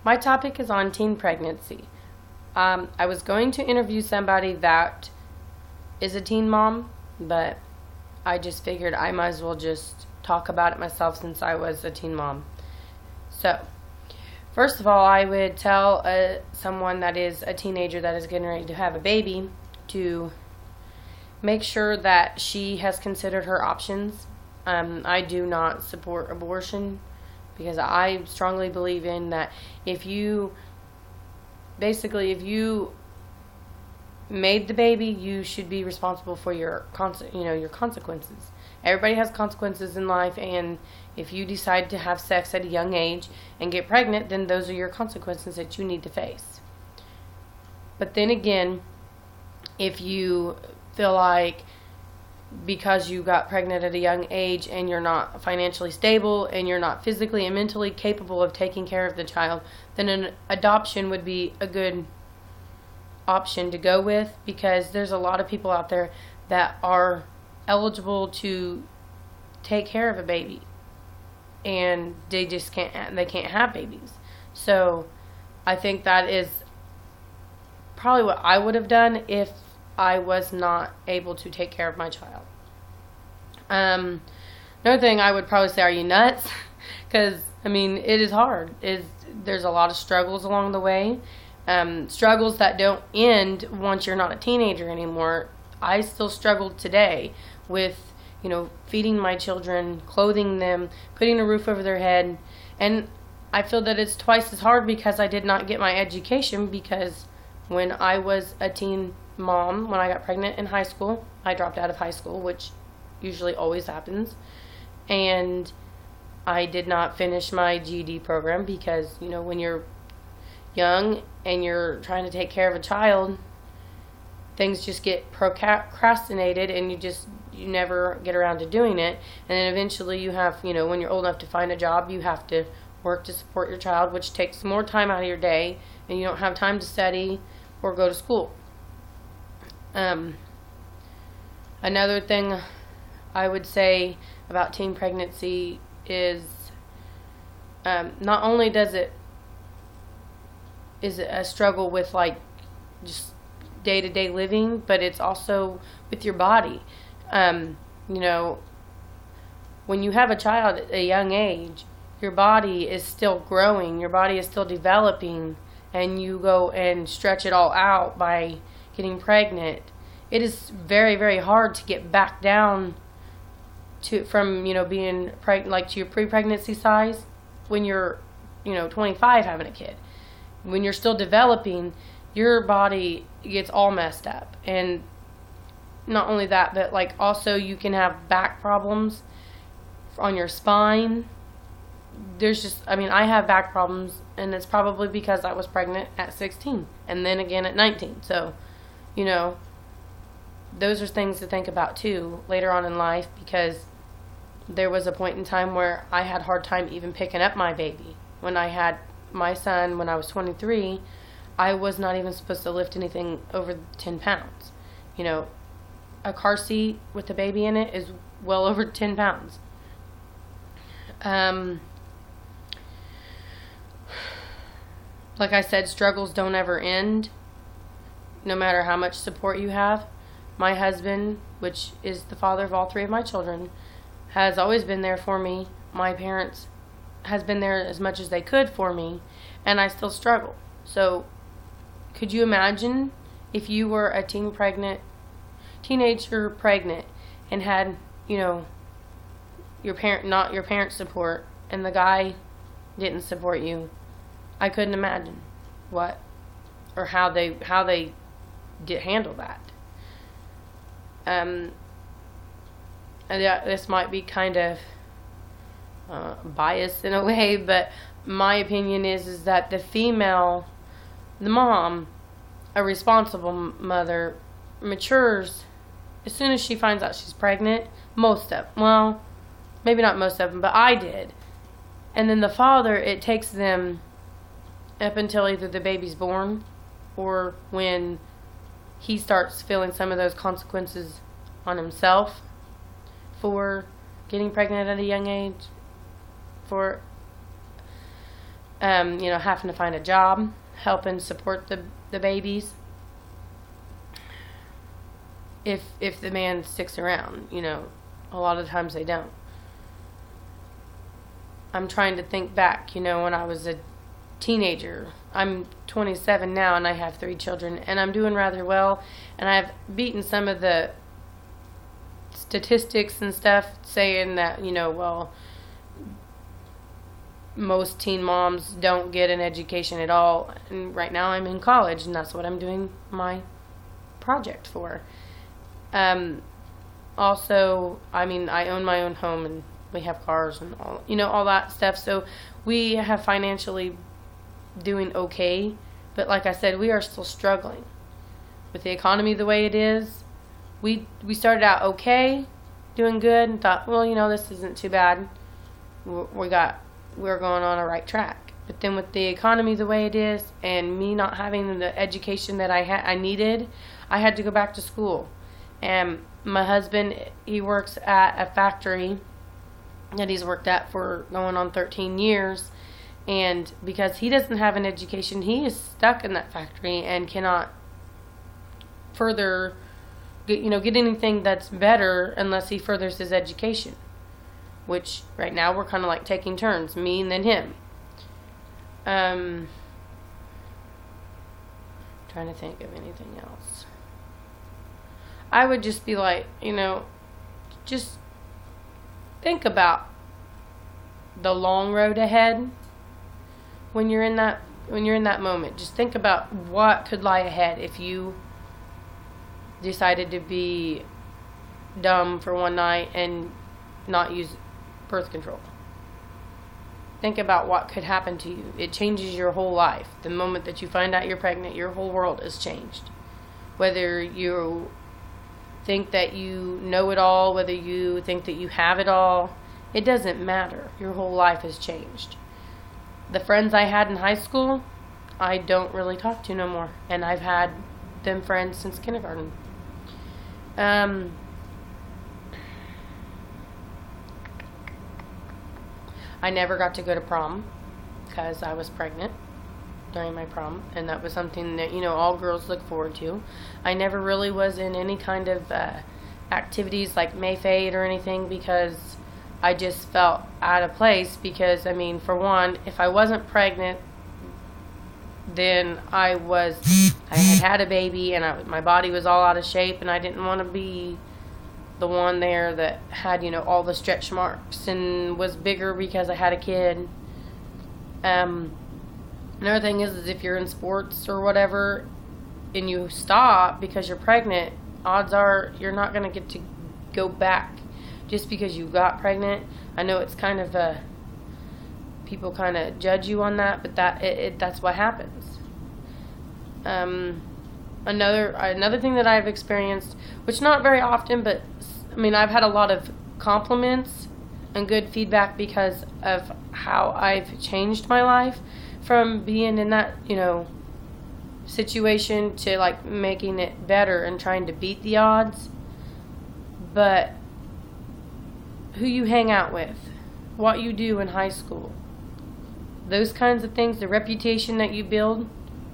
My topic is on teen pregnancy. I was going to interview somebody that is a teen mom, but I just figured I might as well just talk about it myself since I was a teen mom. So, first of all, I would tell someone that is a teenager that is getting ready to have a baby to make sure that she has considered her options. I do not support abortion because I strongly believe in that if you made the baby, you should be responsible for your consequences. Everybody has consequences in life, and if you decide to have sex at a young age and get pregnant, then those are your consequences that you need to face. But then again, if you feel like because you got pregnant at a young age and you're not financially stable and you're not physically and mentally capable of taking care of the child, then an adoption would be a good option to go with, because there's a lot of people out there that are eligible to take care of a baby and they can't have babies. So I think that is probably what I would have done if I was not able to take care of my child. Another thing I would probably say, are you nuts? Because, it is hard. There's a lot of struggles along the way. Struggles that don't end once you're not a teenager anymore. I still struggle today with, feeding my children, clothing them, putting a roof over their head. And I feel that it's twice as hard because I did not get my education, because when I was a teen mom, when I got pregnant in high school, I dropped out of high school, which usually always happens. And I did not finish my GED program because, when you're young and you're trying to take care of a child, things just get procrastinated and you never get around to doing it. And then eventually you have, when you're old enough to find a job, you have to work to support your child, which takes more time out of your day, and you don't have time to study or go to school. Another thing I would say about teen pregnancy is not only is it a struggle with just day-to-day living, but it's also with your body. When you have a child at a young age, your body is still growing, your body is still developing, and you go and stretch it all out by getting pregnant. It is very, very hard to get back down from being pregnant, to your pre-pregnancy size when you're 25 having a kid. When you're still developing, your body gets all messed up. And not only that, but also you can have back problems on your spine. I have back problems, and it's probably because I was pregnant at 16 and then again at 19. So, those are things to think about too later on in life, because there was a point in time where I had a hard time even picking up my baby. When I had my son when I was 23, I was not even supposed to lift anything over 10 pounds. A car seat with a baby in it is well over 10 pounds. Like I said, struggles don't ever end, no matter how much support you have. My husband, which is the father of all three of my children, has always been there for me. My parents has been there as much as they could for me, and I still struggle. So, could you imagine if you were a teenager pregnant and had, your parents' support, and the guy didn't support you? I couldn't imagine how they did handle that. And this might be kind of biased in a way, but my opinion is that the mom, a responsible mother, matures as soon as she finds out she's pregnant. Maybe not most of them, but I did. And then the father, it takes them up until either the baby's born or when he starts feeling some of those consequences on himself for getting pregnant at a young age. Having to find a job, helping support the babies. If the man sticks around, a lot of times they don't. I'm trying to think back, when I was a teenager. I'm 27 now and I have 3 children and I'm doing rather well, and I've beaten some of the statistics and stuff saying that, most teen moms don't get an education at all. And right now I'm in college and that's what I'm doing my project for. Also, I own my own home and we have cars and all that stuff. So we have financially doing okay. But like I said, we are still struggling with the economy the way it is. We started out okay, doing good, and thought, this isn't too bad. We're going on a right track. But then with the economy the way it is, and me not having the education that I needed, I had to go back to school. And my husband, he works at a factory that he's worked at for going on 13 years. And because he doesn't have an education, he is stuck in that factory and cannot further get anything that's better unless he furthers his education. Which right now we're kind of like taking turns, me and then him. Trying to think of anything else. I would just be like, just think about the long road ahead. When you're in that moment, just think about what could lie ahead if you decided to be dumb for one night and not use birth control. Think about what could happen to you. It changes your whole life. The moment that you find out you're pregnant, your whole world is changed. Whether you think that you know it all, whether you think that you have it all, it doesn't matter. Your whole life has changed. The friends I had in high school, I don't really talk to no more. And I've had them friends since kindergarten. I never got to go to prom because I was pregnant during my prom, and that was something that all girls look forward to. I never really was in any kind of activities like Mayfade or anything because I just felt out of place. Because for one, if I wasn't pregnant, then I had a baby and my body was all out of shape, and I didn't want to be the one there that had all the stretch marks and was bigger because I had a kid. Another thing is if you're in sports or whatever and you stop because you're pregnant, odds are you're not going to get to go back just because you got pregnant. I know it's kind of people kind of judge you on that, but that's what happens. Another thing that I've experienced, which not very often, but I've had a lot of compliments and good feedback because of how I've changed my life from being in that, situation to like making it better and trying to beat the odds. But who you hang out with, what you do in high school, those kinds of things, the reputation that you build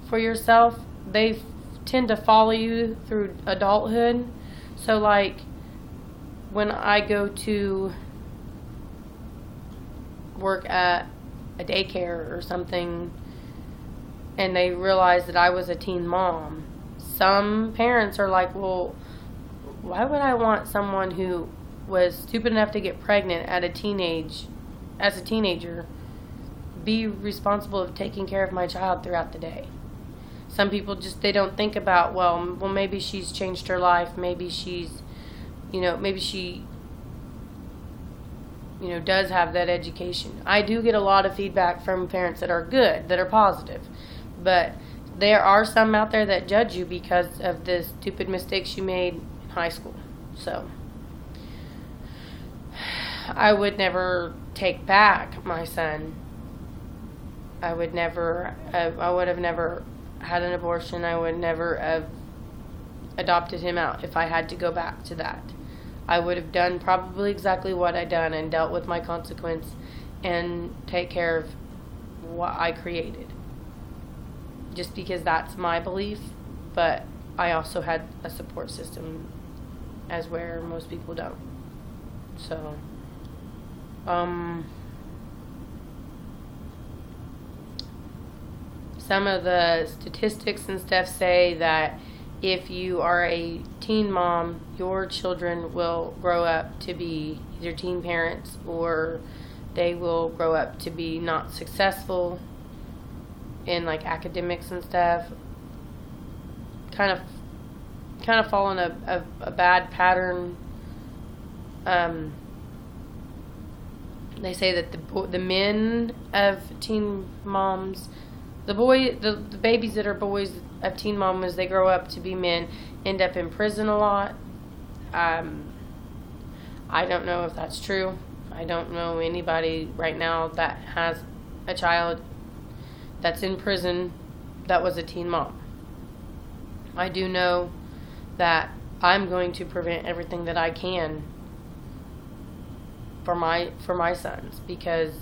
for yourself, they tend to follow you through adulthood. So like when I go to work at a daycare or something and they realize that I was a teen mom, some parents are like, well, why would I want someone who was stupid enough to get pregnant as a teenager be responsible of taking care of my child throughout the day? Some people they don't think about, well, maybe she's changed her life, maybe she's maybe she does have that education. I do get a lot of feedback from parents that are good, that are positive, but there are some out there that judge you because of the stupid mistakes you made in high school. So I would never take back my son. I would have never had an abortion. I would never have adopted him out if I had to go back to that. I would have done probably exactly what I done and dealt with my consequence and take care of what I created. Just because that's my belief, but I also had a support system as where most people don't. So, some of the statistics and stuff say that if you are a teen mom, your children will grow up to be either teen parents or they will grow up to be not successful in like academics and stuff. Kind of fall in a bad pattern. They say that the men of teen moms, the babies that are boys of teen moms, they grow up to be men, end up in prison a lot. I don't know if that's true. I don't know anybody right now that has a child that's in prison that was a teen mom. I do know that I'm going to prevent everything that I can for my sons, because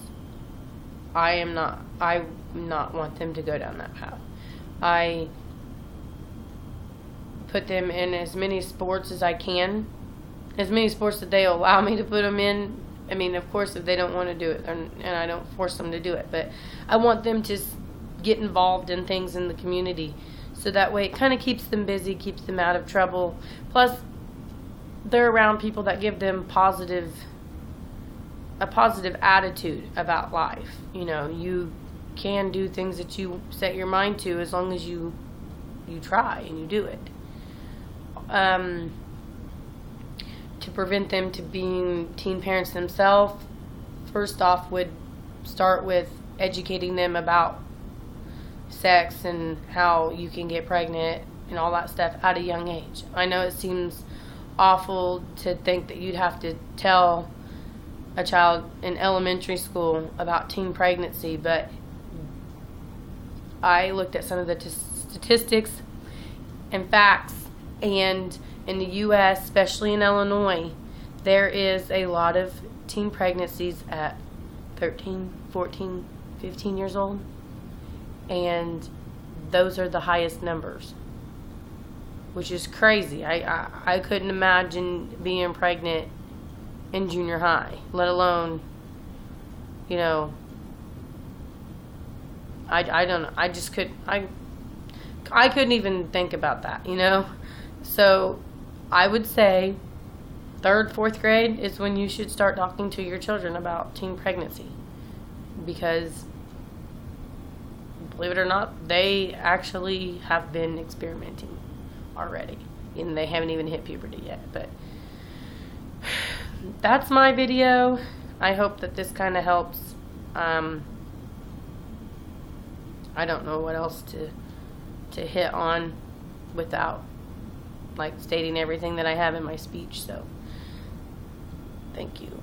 I not want them to go down that path. I put them in as many sports as I can, as many sports that they allow me to put them in. I mean, of course, if they don't want to do it, and I don't force them to do it, but I want them to get involved in things in the community, so that way it kind of keeps them busy, keeps them out of trouble. Plus, they're around people that give them a positive attitude about life. You know, you can do things that you set your mind to as long as you try and you do it. To prevent them to being teen parents themselves, first off would start with educating them about sex and how you can get pregnant and all that stuff at a young age. I know it seems awful to think that you'd have to tell a child in elementary school about teen pregnancy, but I looked at some of the statistics and facts, and in the U.S., especially in Illinois, there is a lot of teen pregnancies at 13, 14, 15 years old, and those are the highest numbers, which is crazy. I couldn't imagine being pregnant in junior high, let alone, you know, I don't know. I just I couldn't even think about that, you know. So I would say 3rd, 4th grade is when you should start talking to your children about teen pregnancy, because believe it or not, they actually have been experimenting already, and they haven't even hit puberty yet. But that's my video. I hope that this kind of helps. I don't know what else to hit on without like stating everything that I have in my speech. So thank you.